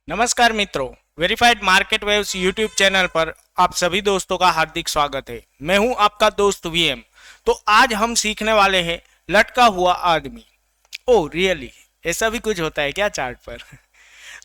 नमस्कार मित्रों, verified market waves YouTube channel पर आप सभी दोस्तों का हार्दिक स्वागत है। मैं हूं आपका दोस्त वीएम। तो आज हम सीखने वाले हैं लटका हुआ आदमी। ओ रियली, ऐसा भी कुछ होता है क्या चार्ट पर?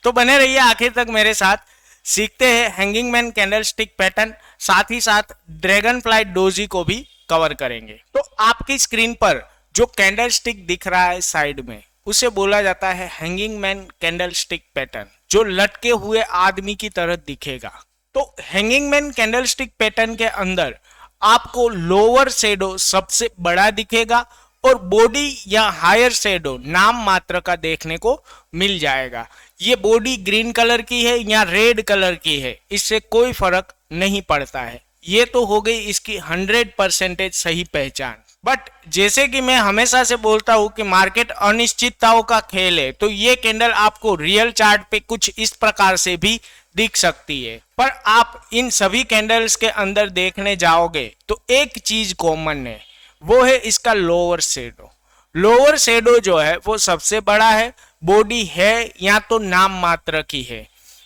तो बने रहिए आखिर तक मेरे साथ। सीखते हैं hanging man candle stick pattern, साथ ही साथ ड्रैगन फ्लाई डोजी को भी कवर करेंगे। तो आपकी स्क्रीन पर जो कैंडल स्टिक दिख रहा है साइड में, उसे बोला जाता है hanging man candle stick pattern, जो लटके हुए आदमी की तरह दिखेगा। तो hanging man candle stick pattern के अंदर आपको लोअर शेडो सबसे बड़ा दिखेगा और बॉडी या हायर शेडो नाम मात्र का देखने को मिल जाएगा। ये बॉडी ग्रीन कलर की है या रेड कलर की है, इससे कोई फर्क नहीं पड़ता है। ये तो हो गई इसकी 100% सही पहचान। बट जैसे कि मैं हमेशा से बोलता हूं कि मार्केट अनिश्चितताओं का खेल है, तो ये कैंडल आपको रियल चार्ट पे कुछ इस प्रकार से भी दिख सकती है। पर आप इन सभी कैंडल्स के अंदर देखने जाओगे तो एक चीज कॉमन है, वो है इसका लोअर शेडो। लोअर शेडो जो है वो सबसे बड़ा है। बॉडी है या तो नाम मात्र की है।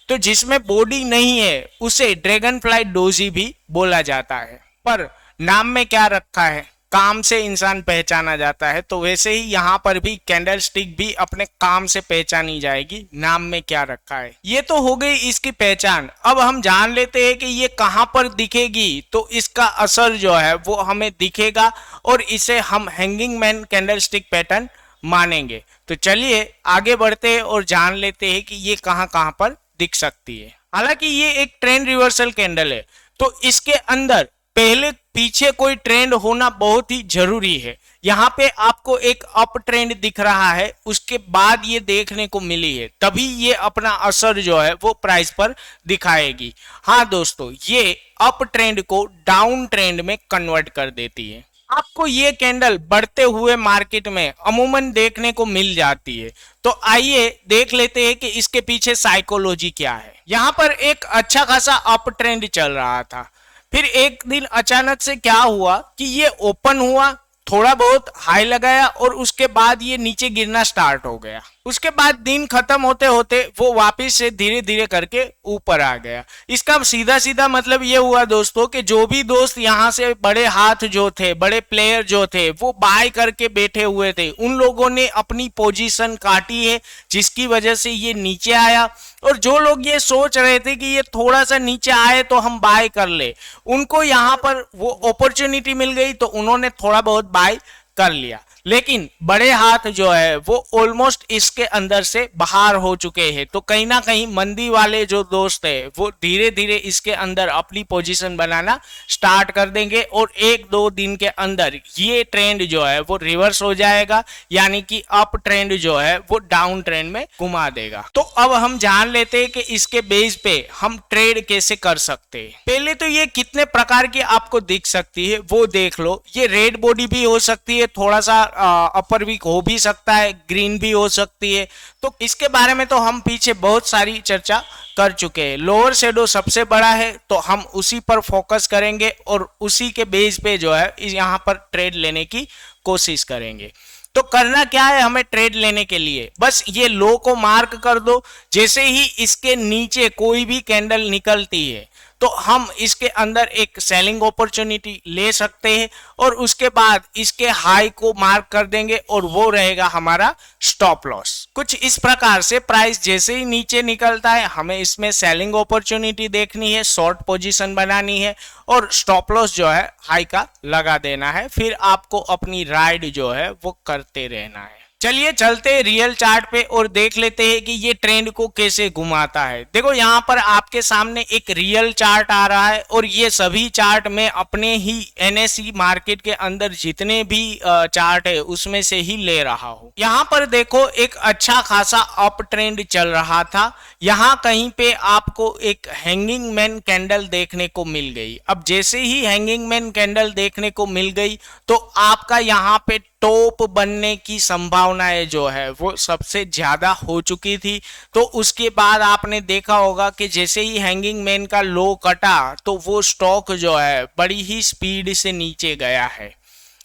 तो जिसमें बॉडी नहीं है उसे ड्रैगन फ्लाई डोजी भी बोला जाता है। पर नाम में क्या रखा है, काम से इंसान पहचाना जाता है, तो वैसे ही यहाँ पर भी कैंडल स्टिक भी अपने काम से पहचानी जाएगी। नाम में क्या रखा है, ये तो हो गई इसकी पहचान। अब हम जान लेते हैं कि ये कहाँ पर दिखेगी। तो इसका असर जो है वो हमें दिखेगा और इसे हम hanging man candle stick pattern मानेंगे। तो चलिए आगे बढ़ते हैं और जान लेते हैं कि ये कहाँ कहाँ पर दिख सकती है। हालांकि ये एक ट्रेंड रिवर्सल कैंडल है, तो इसके अंदर पहले पीछे कोई ट्रेंड होना बहुत ही जरूरी है। यहाँ पे आपको एक अप ट्रेंड दिख रहा है, उसके बाद ये देखने को मिली है, तभी ये अपना असर जो है वो प्राइस पर दिखाएगी। हाँ दोस्तों, ये अप ट्रेंड को डाउन ट्रेंड में कन्वर्ट कर देती है। आपको ये कैंडल बढ़ते हुए मार्केट में अमूमन देखने को मिल जाती है। तो आइए देख लेते हैं कि इसके पीछे साइकोलॉजी क्या है। यहाँ पर एक अच्छा खासा अप ट्रेंड चल रहा था, फिर एक दिन अचानक से क्या हुआ कि ये ओपन हुआ, थोड़ा बहुत हाई लगाया और उसके बाद ये नीचे गिरना स्टार्ट हो गया। उसके बाद दिन खत्म होते होते वो वापस से धीरे धीरे करके ऊपर आ गया। इसका सीधा सीधा मतलब ये हुआ दोस्तों कि जो भी दोस्त यहाँ से बड़े हाथ जो थे, बड़े प्लेयर जो थे, वो बाय करके बैठे हुए थे, उन लोगों ने अपनी पोजीशन काटी है, जिसकी वजह से ये नीचे आया। और जो लोग ये सोच रहे थे कि ये थोड़ा सा नीचे आए तो हम बाय कर ले, उनको यहाँ पर वो अपॉर्चुनिटी मिल गई, तो उन्होंने थोड़ा बहुत बाय कर लिया। लेकिन बड़े हाथ जो है वो ऑलमोस्ट इसके अंदर से बाहर हो चुके हैं। तो कहीं ना कहीं मंदी वाले जो दोस्त है वो धीरे धीरे इसके अंदर अपनी पोजीशन बनाना स्टार्ट कर देंगे और एक दो दिन के अंदर ये ट्रेंड जो है वो रिवर्स हो जाएगा, यानी कि अप ट्रेंड जो है वो डाउन ट्रेंड में घुमा देगा। तो अब हम जान लेते हैं कि इसके बेस पे हम ट्रेड कैसे कर सकते हैं। पहले तो ये कितने प्रकार की आपको दिख सकती है वो देख लो। ये रेड बॉडी भी हो सकती है, थोड़ा सा अपर वीक हो भी सकता है, ग्रीन भी हो सकती है। तो इसके बारे में तो हम पीछे बहुत सारी चर्चा कर चुके हैं। लोअर शेडो सबसे बड़ा है, तो हम उसी पर फोकस करेंगे और उसी के बेस पे जो है यहाँ पर ट्रेड लेने की कोशिश करेंगे। तो करना क्या है हमें ट्रेड लेने के लिए, बस ये लो को मार्क कर दो। जैसे ही इसके नीचे कोई भी कैंडल निकलती है तो हम इसके अंदर एक सेलिंग अपॉर्चुनिटी ले सकते हैं और उसके बाद इसके हाई को मार्क कर देंगे और वो रहेगा हमारा स्टॉप लॉस। कुछ इस प्रकार से प्राइस जैसे ही नीचे निकलता है हमें इसमें सेलिंग अपॉर्चुनिटी देखनी है, शॉर्ट पोजीशन बनानी है और स्टॉप लॉस जो है हाई का लगा देना है। फिर आपको अपनी राइड जो है वो करते रहना है। चलिए चलते रियल चार्ट पे और देख लेते हैं कि ये ट्रेंड को कैसे घुमाता है। देखो यहाँ पर आपके सामने एक रियल चार्ट आ रहा है और ये सभी चार्ट में अपने ही एनएसई मार्केट के अंदर जितने भी चार्ट है उसमें से ही ले रहा हूँ। यहाँ पर देखो एक अच्छा खासा अप ट्रेंड चल रहा था, यहाँ कहीं पे आपको एक हैंगिंग मैन कैंडल देखने को मिल गई। अब जैसे ही हैंगिंग मैन कैंडल देखने को मिल गई तो आपका यहाँ पे टॉप बनने की संभावनाएं जो है वो सबसे ज्यादा हो चुकी थी। तो उसके बाद आपने देखा होगा कि जैसे ही हैंगिंग मैन का लो कटा तो वो स्टॉक जो है बड़ी ही स्पीड से नीचे गया है।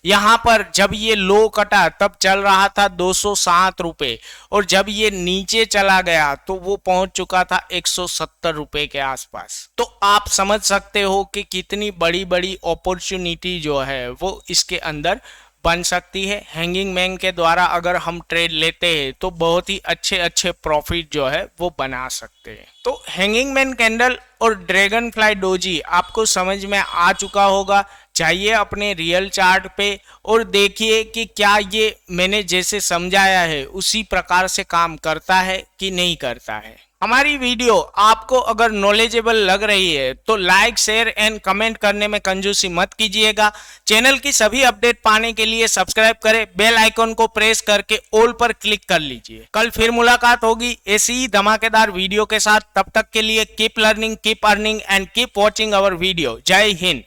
यहाँ पर जब ये लो कटा तब चल रहा था 207 रुपए और जब ये नीचे चला गया तो वो पहुंच चुका था 170 रुपए के आसपास। तो आप समझ सकते हो कि कितनी बड़ी बड़ी अपॉर्चुनिटी जो है वो इसके अंदर बन सकती है। हैंगिंग मैन के द्वारा अगर हम ट्रेड लेते हैं तो बहुत ही अच्छे अच्छे प्रॉफिट जो है वो बना सकते हैं। तो हैंगिंग मैन कैंडल और ड्रैगन फ्लाई डोजी आपको समझ में आ चुका होगा। जाइए अपने रियल चार्ट पे और देखिए कि क्या ये मैंने जैसे समझाया है उसी प्रकार से काम करता है कि नहीं करता है। हमारी वीडियो आपको अगर नॉलेजेबल लग रही है तो लाइक शेयर एंड कमेंट करने में कंजूसी मत कीजिएगा। चैनल की सभी अपडेट पाने के लिए सब्सक्राइब करें, बेल आइकन को प्रेस करके ऑल पर क्लिक कर लीजिए। कल फिर मुलाकात होगी ऐसी ही धमाकेदार वीडियो के साथ। तब तक के लिए keep learning, keep earning and keep watching our video. जय हिंद।